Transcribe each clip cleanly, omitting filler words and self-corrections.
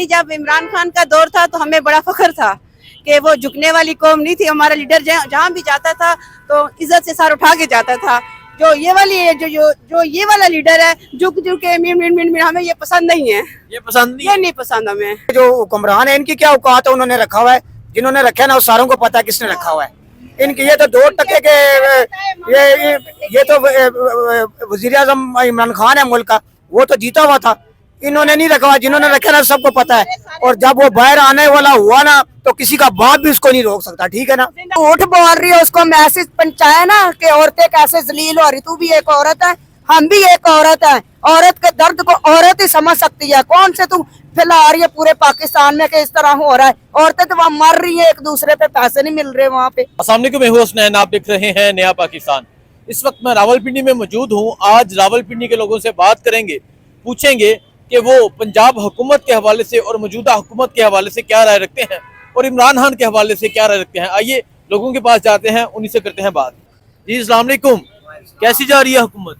जब इमरान खान का दौर था तो हमें बड़ा फख्र था कि वो झुकने वाली कौम नहीं थी। हमारा लीडर जहाँ भी जाता था तो इज्जत से सर उठा के जाता था। जो ये वाला लीडर है झुक के मिन हमें ये पसंद नहीं है। ये नहीं पसंद हमें। जो हुक्मरान है इनकी क्या औकात है उन्होंने रखा हुआ है, जिन्होंने रखा है ना उस सारों को पता है किसने रखा हुआ है। इनकी ये तो 2% के ये तो वजीर आजम इमरान खान है मुल्क का, वो तो जीता हुआ था। इन्होंने नहीं रखा हुआ, जिन्होंने रखा ना सबको पता है। और जब वो बाहर आने वाला हुआ ना तो किसी का बाप भी उसको नहीं रोक सकता, ठीक है ना। झूठ बोल रही है, उसको मैसेज पहुंचाया ना कि औरतें कैसे जलील हो रही, तू भी एक औरत है, हम भी एक औरत है। औरत के दर्द को औरत ही समझ सकती है। कौन से तू फैला रही है पूरे पाकिस्तान में कि इस तरह हो रहा है। औरतें तो वहाँ मर रही है, एक दूसरे पे पैसे नहीं मिल रहे वहाँ पे। अस्सलाम वालेकुम, मैं हूं हसनैन, आप देख रहे हैं नया पाकिस्तान। इस वक्त मैं रावलपिंडी में मौजूद हूं। आज रावलपिंडी के लोगों से बात करेंगे, पूछेंगे कि वो पंजाब हुकूमत के हवाले से और मौजूदा हुकूमत के हवाले से क्या राय रखते हैं और इमरान खान के हवाले से क्या राय रखते हैं। आइए लोगों के पास जाते हैं, उन्हीं से करते हैं बात। जी अस्सलाम वालेकुम, कैसी जा रही है हुकूमत?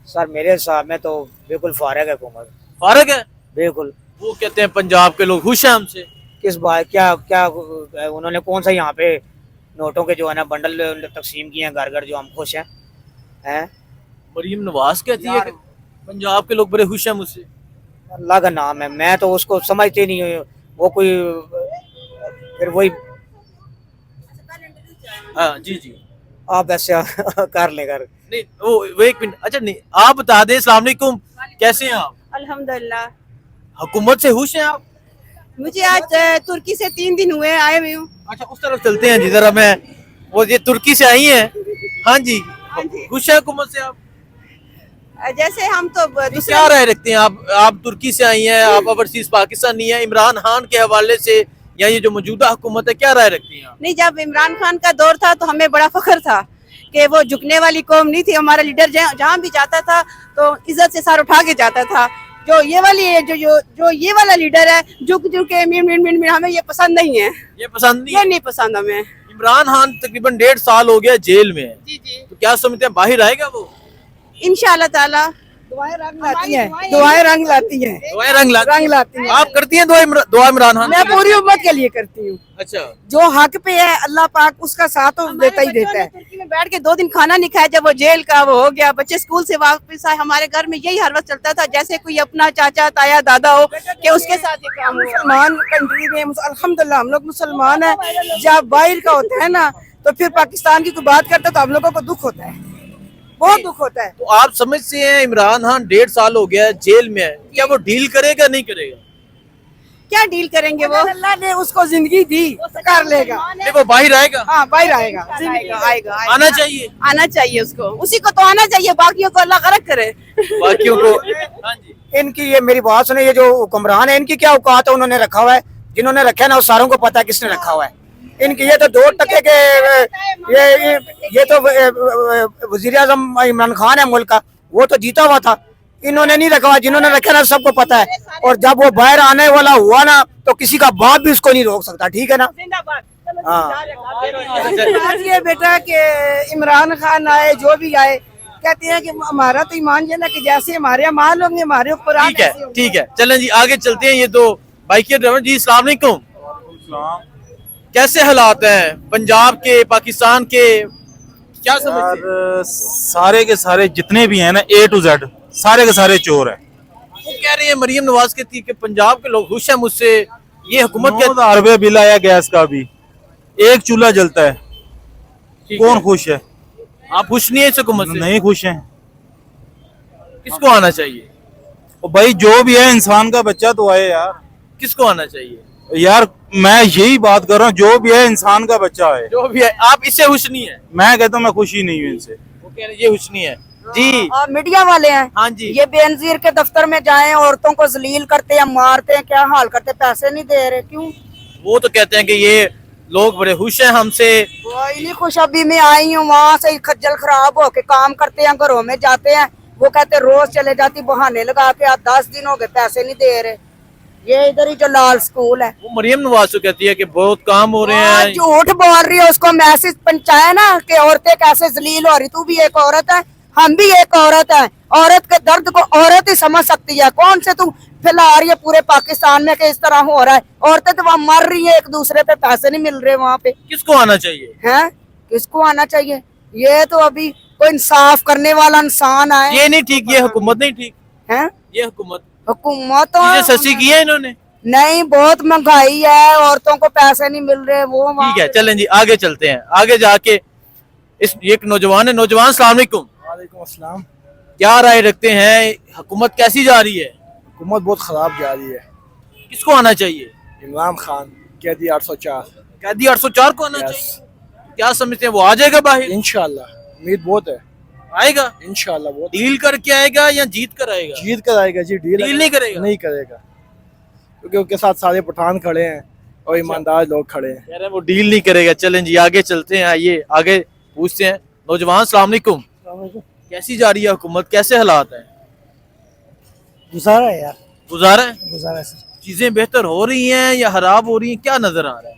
सर मेरे हिसाब में तो बिल्कुल फारग है हुकूमत, फारग है बिल्कुल। वो कहते हैं पंजाब के लोग खुश हैं हमसे। किस बात क्या क्या उन्होंने कौन सा यहाँ पे नोटों के जो है ना बंडल तकसीम किए हैं घर घर, जो हम खुश हैं। मरीम नवाज कहती है कि पंजाब के लोग बड़े खुश हैं मुझसे। अल्लाह का नाम है, मैं तो उसको समझते नहीं हूँ। वो कोई फिर वही हाँ जी जी आप ऐसे कर ले कर। नहीं वो एक मिनट, अच्छा नहीं आप बता दें। अस्सलाम वालेकुम, कैसे हैं आप? अल्हम्दुलिल्लाह। हुकूमत से खुश हैं आप? मुझे आज तुर्की से 3 दिन हुए आए हुए हूँ। अच्छा उस तरफ चलते हैं जिधर मैं, वो ये तुर्की से आई हैं। हाँ जी, खुश है हुकूमत से आप? जैसे हम तो क्या राय रखते हैं आप तुर्की से आई हैं, आप ओवरसीज पाकिस्तानी हैं, इमरान खान के हवाले से या ये जो मौजूदा हुकूमत है, क्या राय रखती हैं आप? नहीं, जब इमरान खान का दौर था तो हमें बड़ा फख्र था कि वो झुकने वाली कौम नहीं थी। हमारा लीडर जहाँ भी जाता था तो इज्जत से सर उठा के जाता था। जो ये वाला लीडर है झुक के मिन हमें ये पसंद नहीं है। ये नहीं पसंद हमें। इमरान खान तकरीबन 1.5 साल हो गया जेल में है। जी जी, तो क्या समझते हैं बाहर आएगा वो? इंशाल्लाह ताला। दुआएं रंग लाती हैं, दुआएं रंग लाती हैं, दुआएं रंग लाती हैं। हैं। आप करती हैं दुआ इमरान खान? मैं पूरी उम्मत के लिए करती हूँ। अच्छा, जो हक पे है अल्लाह पाक उसका साथ तो देता ही देता है। तुर्की में बैठ के 2 दिन खाना नहीं खाया जब वो जेल का वो हो गया। बच्चे स्कूल से वापस आए, हमारे घर में यही हर वक्त चलता था जैसे कोई अपना चाचा ताया दादा हो कि उसके साथ ये काम हुआ। मुसलमान कंट्री में अल्हम्दुलिल्लाह हम लोग मुसलमान हैं। जब बाहर का होता है ना तो फिर पाकिस्तान की कोई बात करता है तो हम लोगों को दुख होता है, बहुत दुख होता है। तो आप समझते हैं इमरान खान 1.5 साल हो गया जेल में है, क्या वो डील करेगा नहीं करेगा? क्या डील करेंगे वो? अल्लाह ने उसको जिंदगी दी, कर लेगा। नहीं वो बाहर आएगा? हाँ बाहर आएगा, आएगा। आना चाहिए, आना चाहिए उसको, उसी को तो आना चाहिए, बाकियों को अल्लाह गरक करे। बाकियों को। हाँ जी, इनकी ये मेरी बात सुने, ये जो हुक्मरान है इनकी क्या औकात है उन्होंने रखा हुआ है, जिन्होंने रखा है ना उस सारों को पता है किसने रखा हुआ है। इनकी ये तो 2% के ये तो वजीर आजम इमरान खान है मुल्क का, वो तो जीता हुआ था। इन्होंने नहीं रखा हुआ, जिन्होंने रखा ना सबको पता है। और जब वो बाहर आने वाला हुआ ना तो किसी का बाप भी उसको नहीं रोक सकता, ठीक है ना। हाँ ये बेटा कि इमरान खान आए जो भी आए, कहते हैं कि हमारा तो ईमान जो है ना कि जैसे हमारे माल होंगे हमारे ऊपर। ठीक है चलें जी आगे चलते हैं। ये दो बाइक ड्राइवर जी, अस्सलाम वालेकुम, कैसे हालात हैं पंजाब के, पाकिस्तान के, क्या समझते हैं? सारे के सारे जितने भी हैं ना A to Z सारे के सारे चोर हैं। वो कह रहे हैं मरीम नवाज कहती है कि पंजाब के लोग खुश हैं मुझसे, ये हुकूमत के 9,000 रुपये बिल आया गैस का, भी एक चूल्हा जलता है, कौन खुश है? आप खुश नहीं है इस हुकूमत से? नहीं खुश हैं। किसको आना चाहिए? और भाई जो भी है इंसान का बच्चा तो आए यार। किसको आना चाहिए? यार मैं यही बात कर रहा हूँ, जो भी है इंसान का बच्चा है। जो भी है, आप इससे खुश नहीं है? मैं कहता हूँ मैं खुशी नहीं हूँ इनसे। वो कह रहे हैं ये खुश नहीं है जी। और मीडिया वाले हैं, हाँ जी, ये बेनजीर के दफ्तर में जाएं, औरतों को जलील करते हैं, मारते हैं, क्या हाल करते, पैसे नहीं दे रहे, क्यों? वो तो कहते हैं कि ये लोग बड़े खुश हैं हमसे। इन्हीं खुशहाली में आई हूँ, वहाँ से खज्जल खराब होके काम करते हैं, घरों में जाते हैं, वो कहते रोज चले जाती, बहाने लगा के आज 10 दिन हो गए पैसे नहीं दे रहे। ये इधर ही जो लाल स्कूल है, वो मरियम नवाज तो कहती है कि बहुत काम हो रहे हैं। झूठ बोल रही है, उसको मैसेज पहुंचाया ना कि औरतें कैसे जलील हो रही, तू भी एक औरत है, हम भी एक औरत है। औरत के दर्द को औरत ही समझ सकती है। कौन से तू फैला रही है पूरे पाकिस्तान में कि इस तरह हो रहा है। औरतें तो वहाँ मर रही है, एक दूसरे पे पैसे नहीं मिल रहे वहाँ पे किसको आना चाहिए? हैं। किसको आना चाहिए? ये तो अभी कोई इंसाफ करने वाला इंसान आए ये नहीं ठीक, ये हुकूमत नहीं ठीक, हैं। ये हुकूमत हुकूमत चीजें सस्ती की है इन्होंने। नहीं, बहुत महंगाई है, औरतों को पैसे नहीं मिल रहे, वो वहाँ ठीक है, चलें जी आगे चलते हैं। आगे जाके इस एक नौजवान है। नौजवान अस्सलाम वालेकुम, वालेकुम अस्सलाम। क्या राय रखते हैं, हुकूमत कैसी जा रही है? हुकूमत बहुत ख़राब जा रही है। किसको आना चाहिए? इमरान खान कैदी 804। कैदी 804 को आना चाहिए। क्या समझते हैं, वो आ जाएगा बाहर? इंशाल्लाह, उम्मीद बहुत है। आएगा? इंशाल्लाह बहुत। डील करके आएगा या जीत कर आएगा? जीत कर आएगा जी। डील नहीं करेगा? नहीं करेगा, क्योंकि उसके साथ सारे पठान खड़े हैं और ईमानदार लोग खड़े हैं। कह रहे हैं वो डील नहीं करेगा। चलें जी आगे चलते हैं, आइए आगे पूछते हैं। नौजवान अस्सलाम वालेकुम, कैसी जा रही है हुकूमत, कैसे हालात हैं? गुजारा है यार, गुजारा है? गुजारा सर। चीजें बेहतर हो रही हैं या खराब हो रही हैं, क्या नजर आ रहा है?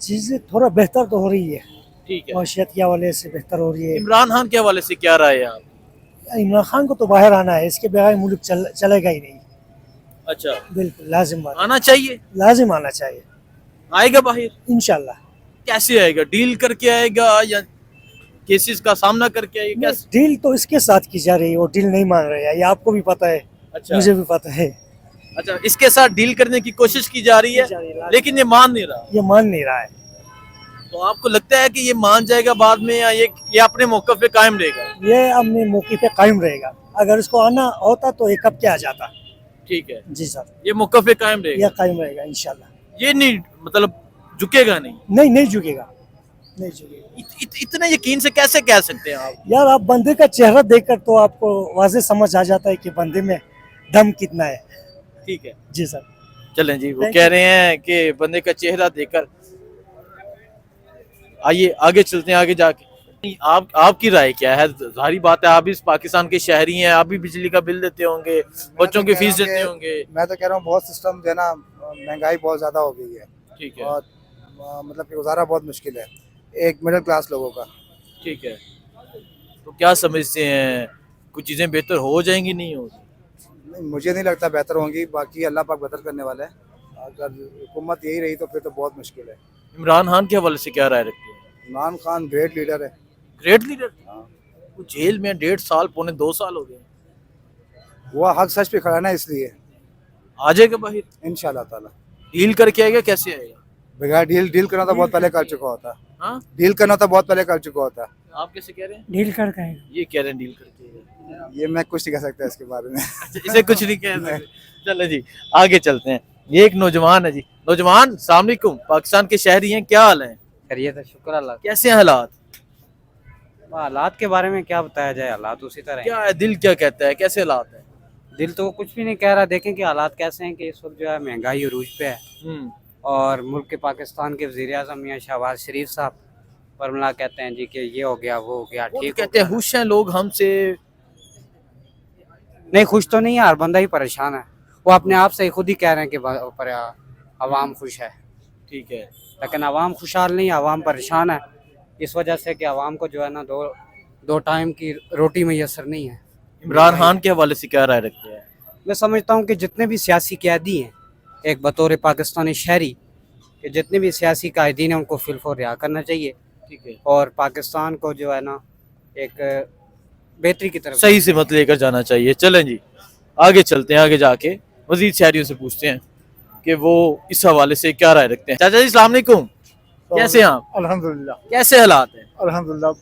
चीजें थोड़ा बेहतर तो हो रही है, ठीक है। मईशत के हवाले से बेहतर हो रही है। इमरान खान के हवाले से क्या राय है आप? इमरान खान को तो बाहर आना है, इसके बगैर मुल्क चलेगा ही नहीं। अच्छा, बिल्कुल लाजिम आना चाहिए। लाजिम आना चाहिए। आएगा बाहर? इंशाल्लाह। कैसे आएगा? डील करके आएगा या केसेस का सामना करके आएगा? कैसे? डील तो इसके साथ की जा रही है, वो डील नहीं मान रहे हैं, ये आपको भी पता है, अच्छा, मुझे भी पता है। अच्छा, इसके साथ डील करने की कोशिश की जा रही है लेकिन ये मान नहीं रहा। ये मान नहीं रहा है। तो आपको लगता है कि ये मान जाएगा बाद में या ये अपने मौक़िफ़ पे कायम रहेगा? ये अपने मौके पे कायम रहेगा। अगर इसको आना होता तो ये कब क्या आ जाता। ठीक है, जी सर, ये मौक़िफ़ पे कायम रहेगा, ये कायम रहेगा इंशाल्लाह। ये नहीं मतलब झुकेगा नहीं। नहीं, नहीं झुकेगा, नहीं झुकेगा। इतने यकीन से कैसे कह सकते हैं आप? यार आप बंदे का चेहरा देखकर तो आपको वाज़े समझ आ जाता है कि बंदे में दम कितना है। ठीक है, जी सर। चलें जी, वो Thank कह रहे हैं कि बंदे का चेहरा देखकर। आइए आगे चलते हैं, आगे जाके आपकी राय क्या है? जाहिर बात है आप भी इस पाकिस्तान के शहरी हैं, आप भी बिजली का बिल देते होंगे, बच्चों की फीस देते होंगे। मैं तो कह रहा हूँ बहुत सिस्टम जो है ना, महंगाई बहुत ज्यादा हो गई है ठीक है, और मतलब कि गुजारा बहुत मुश्किल है एक मिडिल क्लास लोगों का। ठीक है, तो क्या समझते हैं, कुछ चीज़ें बेहतर हो जाएंगी, नहीं होगी? नहीं, मुझे नहीं लगता बेहतर होंगी, बाकी अल्लाह पाक बेहतर करने वाला है। अगर हुकूमत यही रही तो फिर तो बहुत मुश्किल है। इमरान खान के हवाले से क्या राय रखते हैं? इमरान खान ग्रेट लीडर है। Great leader? वो जेल में 1.5 साल, पौने 2 साल हो गए। वो हक सच पे खड़ा ना, इसलिए आ जाएगा बाहर? इंशाल्लाह ताला। डील करके आएगा? कैसे आएगा? बगैर डील करना तो बहुत पहले कर चुका होता। हाँ, डील करना तो बहुत पहले कर चुका होता। आप कैसे कह रहे हैं? डील कर गए। ये कह रहे हैं डील करके आएगा। ये मैं कुछ नहीं कह सकता इसके बारे में। अच्छा, इसे कुछ नहीं कह सकते। चलो जी आगे चलते हैं। ये एक नौजवान है जी। नौजवान अस्सलाम वालेकुम, पाकिस्तान के शहरी हैं, क्या हाल है? खैरियत है, शुक्र अल्लाह। कैसे हैं हालात? हालात के बारे में क्या बताया जाए, हालात उसी तरह हैं। क्या है, दिल क्या कहता है, कैसे हालात है? दिल तो कुछ भी नहीं कह रहा। देखें कि हालात कैसे हैं कि इस वक्त जो है महंगाई अरूज पे है और मुल्क के पाकिस्तान के वज़ीर आज़म मियां शहबाज शरीफ साहब फॉर्मूला कहते हैं जी कि ये हो गया वो हो गया, वो ठीक तो कहते हैं खुश हैं लोग हमसे। नहीं, खुश तो नहीं है, हर बंदा ही परेशान है। वो अपने आप से ही खुद ही कह रहे हैं कि अवाम खुश है, ठीक है, लेकिन अवाम खुशहाल नहीं, अवाम परेशान है इस वजह से कि अवाम को जो है ना दो टाइम की रोटी मैसर नहीं है। इमरान खान के हवाले से क्या राय रखते हैं? मैं समझता हूँ कि जितने भी सियासी कैदी हैं, एक बतौर पाकिस्तानी शहरी, कि जितने भी सियासी कायदीन हैं उनको फिलफोर रिहा करना चाहिए। ठीक है, और पाकिस्तान को जो है ना एक बेहतरी की तरफ सही से मत लेकर जाना चाहिए। चलें जी आगे चलते हैं, आगे जाके मजीद शहरियों से पूछते हैं कि वो इस हवाले से क्या राय रखते हैं। चाचा जी अस्सलाम वालेकुम, कैसे हैं आप? अल्हम्दुलिल्लाह, कैसे हालात हैं? अल्हम्दुलिल्लाह।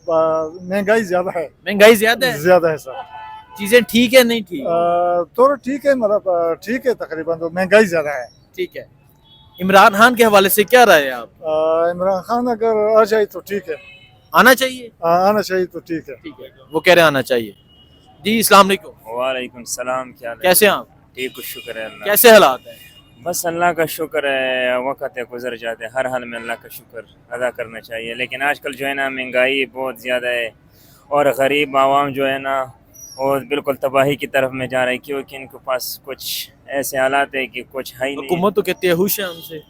महंगाई ज्यादा है, महंगाई ज्यादा है? ज्यादा है सर। चीजें ठीक है नहीं ठीक? तो ठीक है, मतलब ठीक है तकरीबन, तो महंगाई ज्यादा है। ठीक है, इमरान खान के हवाले से क्या राय है आप? इमरान खान अगर आ जाए तो ठीक है, आना चाहिए? आना चाहिए तो ठीक है। ठीक है, वो कह रहे हैं आना चाहिए। जी अस्सलाम वालेकुम, वालेकुम सलाम, क्या हाल है? कैसे हैं आप? ठीक, शुक्र है अल्लाह। कैसे हालात हैं? बस अल्लाह का शुक्र है, वक्त है गुजर जाते हैं, हर हाल में अल्लाह का शुक्र अदा करना चाहिए। लेकिन आजकल जो है ना महंगाई बहुत ज़्यादा है और गरीब आवाम जो है ना वो बिल्कुल तबाही की तरफ में जा रही है, क्योंकि इनके पास कुछ ऐसे हालात है कि कुछ है ही नहीं। हुकूमत तो कहती है खुश है हमसे।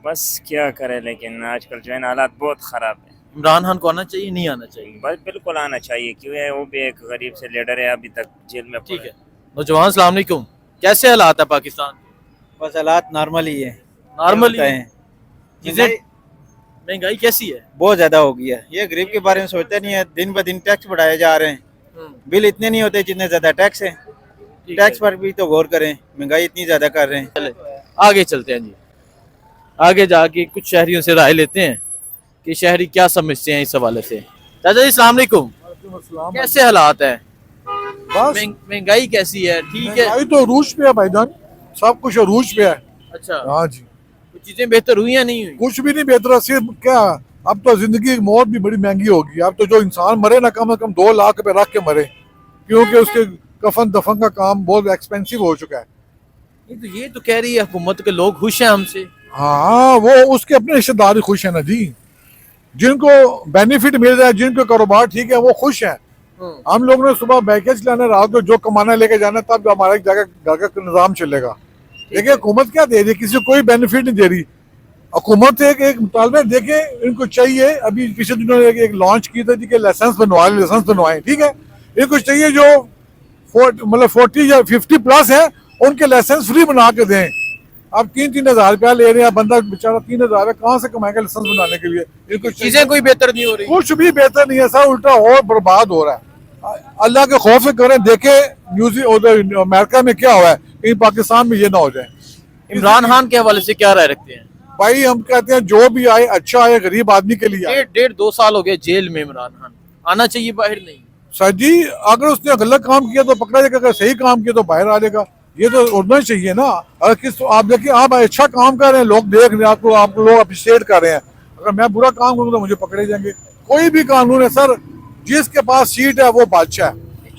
बस क्या करे, लेकिन आजकल जो है ना हालात बहुत ख़राब है। इमरान खान को आना चाहिए नहीं आना चाहिए? बस बिल्कुल आना चाहिए, क्यों है, वो भी एक गरीब से लीडर है, अभी तक जेल में ठीक पड़ा है, नौजवान अस्सलाम वालेकुम, कैसे हालात है पाकिस्तान के? बस हालात नॉर्मल ही है, नॉर्मल ही होता है। है। चीजें महंगाई कैसी है? बहुत ज्यादा हो गई है, ये गरीब के बारे में सोचते नहीं है। दिन ब दिन टैक्स बढ़ाए जा रहे हैं, बिल इतने नहीं होते जितने ज्यादा टैक्स है। टैक्स पर भी तो गौर करें, महंगाई इतनी ज्यादा कर रहे हैं। चले आगे चलते हैं जी, आगे जाके कुछ शहरियों से राय लेते हैं कि शहरी क्या समझते हैं इस हवाले से। चाचा जी अस्सलाम वालेकुम, कैसे हालात है? बस महंगाई कैसी है? ठीक है। महंगाई तो अरूज पे है भाईजान, सब कुछ अरूज पे है। अच्छा, हाँ जी, कुछ चीजें बेहतर हुई या नहीं हुई? कुछ भी नहीं बेहतर है, सिर्फ क्या, अब तो जिंदगी की मौत भी बड़ी महंगी होगी। अब तो जो इंसान मरे ना, कम से कम 2 लाख रुपए रख के मरे, क्योंकि उसके कफन दफन का काम बहुत एक्सपेंसिव हो चुका है। ये तो कह रही है हुकूमत के लोग खुश हैं हमसे। हाँ, वो उसके अपने रिश्तेदार खुश है ना जी, जिनको बेनिफिट मिल रहा है, जिनको कारोबार ठीक है वो खुश है। हम लोग ने सुबह बैकेज लाना, रात को जो कमाना लेके जाना, तब हमारा जगह घर का निजाम चलेगा। देखिए हुकूमत क्या दे रही है, किसी को कोई बेनिफिट नहीं दे रही। हुकूमत एक मुतालबा देखे, इनको चाहिए, अभी पिछले दिनों एक लॉन्च की थी कि लाइसेंस बनवाएं, ठीक है। इनको चाहिए जो मतलब 40 या 50 प्लस है, उनके लाइसेंस फ्री बना के दें। अब 3-3 हजार रुपया ले रहे हैं, बंदा बेचारा 3 हजार कहाँ से कमाएगा लाइसेंस बनाने के लिए? इनको चीजें कोई बेहतर नहीं हो रही। कुछ भी बेहतर नहीं है, सब उल्टा और बर्बाद हो रहा है। अल्लाह के खौफ से करें, देखे अमेरिका में क्या हुआ है, कहीं पाकिस्तान में ये ना हो जाए। इमरान खान के हवाले से क्या राय रखते हैं? भाई हम कहते हैं जो भी आए अच्छा आए, गरीब आदमी के लिए आए। 1.5-2 साल हो गए जेल में इमरान खान, आना चाहिए बाहर नहीं। सर जी, अगर उसने गलत काम किया तो पकड़ा जाएगा, अगर सही काम किया तो बाहर आ जाएगा। ये तो उड़ना चाहिए ना। अगर किस आप देखिए, आप अच्छा काम कर रहे हैं, लोग देख रहे हैं आपको, आप लोग अप्रिशिएट कर रहे हैं। अगर मैं बुरा काम करूँ तो मुझे पकड़े जाएंगे। कोई भी कानून है सर, जिसके पास सीट है वो बादशाह है।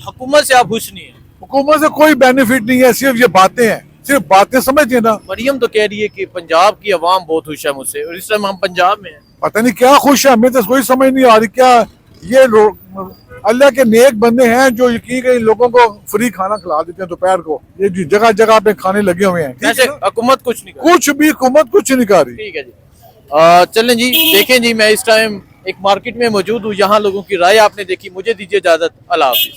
हुकूमत से आप खुश नहीं है? हुकूमत से कोई बेनिफिट नहीं है, सिर्फ ये बातें हैं, सिर्फ बातें, समझिए ना। मरियम तो कह रही है कि पंजाब की आवाम बहुत खुश है मुझसे, और इस टाइम हम पंजाब में हैं। पता नहीं क्या खुश है, हमें तो कोई समझ नहीं आ रही। क्या ये अल्लाह के नेक बंदे हैं जो यकीन करें लोगों को फ्री खाना खिला देते हैं दोपहर को, ये जगह जगह पे खाने लगे हुए हैं। जैसे हुकूमत कुछ नहीं कर कुछ भी हुकूमत कुछ नहीं कर रही। ठीक है जी। चलें जी, देखें जी, मैं इस टाइम एक मार्केट में मौजूद हूँ, यहाँ लोगों की राय आपने देखी। मुझे दीजिए इजाजत, अल्लाह हाफिज।